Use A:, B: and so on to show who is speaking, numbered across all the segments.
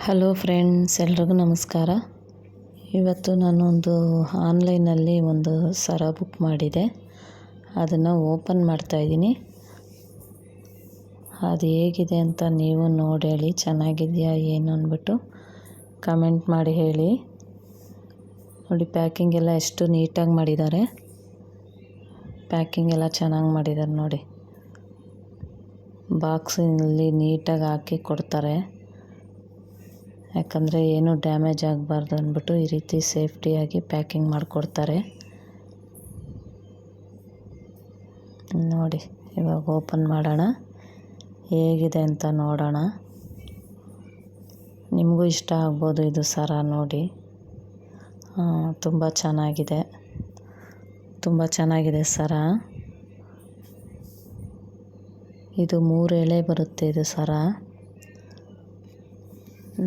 A: Hello friends, ಎಲ್ರಿಗೂ ನಮಸ್ಕಾರ. ಇವತ್ತು ನಾನು ಆನ್ಲೈನಲ್ಲಿ ಒಂದು ಸರ ಬುಕ್ ಮಾಡಿದೆ. ಅದನ್ನು ಓಪನ್ ಮಾಡ್ತಾಯಿದ್ದೀನಿ. ಅದು ಹೇಗಿದೆ ಅಂತ ನೀವು ನೋಡಿ ಹೇಳಿ, ಚೆನ್ನಾಗಿದೆಯಾ ಏನು ಅಂದ್ಬಿಟ್ಟು ಕಮೆಂಟ್ ಮಾಡಿ ಹೇಳಿ. ನೋಡಿ, ಪ್ಯಾಕಿಂಗ್ ಎಲ್ಲ ಎಷ್ಟು ನೀಟಾಗಿ ಮಾಡಿದ್ದಾರೆ. ಪ್ಯಾಕಿಂಗ್ ಎಲ್ಲ ಚೆನ್ನಾಗಿ ಮಾಡಿದ್ದಾರೆ ನೋಡಿ. ಬಾಕ್ಸಿನಲ್ಲಿ ನೀಟಾಗಿ ಹಾಕಿ ಕೊಡ್ತಾರೆ, ಯಾಕಂದರೆ ಏನೂ ಡ್ಯಾಮೇಜ್ ಆಗಬಾರ್ದು ಅಂದ್ಬಿಟ್ಟು ಈ ರೀತಿ ಸೇಫ್ಟಿಯಾಗಿ ಪ್ಯಾಕಿಂಗ್ ಮಾಡಿಕೊಡ್ತಾರೆ ನೋಡಿ. ಇವಾಗ ಓಪನ್ ಮಾಡೋಣ, ಹೇಗಿದೆ ಅಂತ ನೋಡೋಣ. ನಿಮಗೂ ಇಷ್ಟ ಆಗ್ಬೋದು ಇದು ಸರ ನೋಡಿ. ತುಂಬ ಚೆನ್ನಾಗಿದೆ ಸರ. ಇದು 3 ಎಳೆ ಬರುತ್ತೆ ಇದು ಸರ.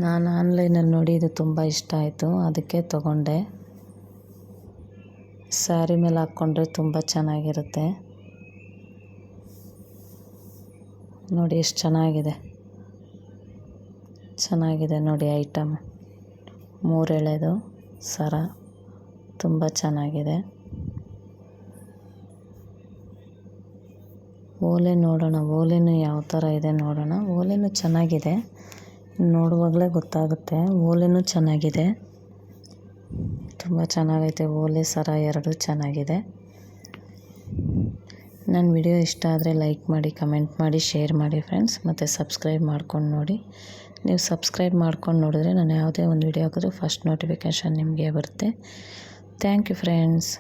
A: ನಾನು ಆನ್ಲೈನಲ್ಲಿ ನೋಡಿ ಇದು ತುಂಬ ಇಷ್ಟ ಆಯಿತು, ಅದಕ್ಕೆ ತೊಗೊಂಡೆ. ಸ್ಯಾರಿ ಮೇಲೆ ಹಾಕ್ಕೊಂಡ್ರೆ ತುಂಬ ಚೆನ್ನಾಗಿರುತ್ತೆ ನೋಡಿ. ಎಷ್ಟು ಚೆನ್ನಾಗಿದೆ ನೋಡಿ. ಐಟಮ್ 3 ಎಳೆದು ಸರ ತುಂಬ ಚೆನ್ನಾಗಿದೆ. ಓಲೆ ನೋಡೋಣ, ಓಲೆನೂ ಯಾವ ಥರ ಇದೆ ನೋಡೋಣ. ಓಲೆನೂ ಚೆನ್ನಾಗಿದೆ, ನೋಡುವಾಗಲೇ ಗೊತ್ತಾಗುತ್ತೆ. ಓಲೆನೂ ಚೆನ್ನಾಗಿದೆ, ತುಂಬ ಚೆನ್ನಾಗೈತೆ. ಓಲೆ ಸರ ಎರಡೂ ಚೆನ್ನಾಗಿದೆ. ನನ್ನ ವಿಡಿಯೋ ಇಷ್ಟ ಆದರೆ ಲೈಕ್ ಮಾಡಿ, ಕಮೆಂಟ್ ಮಾಡಿ, ಶೇರ್ ಮಾಡಿ ಫ್ರೆಂಡ್ಸ್. ಮತ್ತು ಸಬ್ಸ್ಕ್ರೈಬ್ ಮಾಡ್ಕೊಂಡು ನೋಡಿ. ನೀವು ಸಬ್ಸ್ಕ್ರೈಬ್ ಮಾಡ್ಕೊಂಡು ನೋಡಿದ್ರೆ ನಾನು ಯಾವುದೇ ಒಂದು ವಿಡಿಯೋ ಹಾಕಿದ್ರೂ ಫಸ್ಟ್ ನೋಟಿಫಿಕೇಷನ್ ನಿಮಗೆ ಬರುತ್ತೆ. Thank you friends.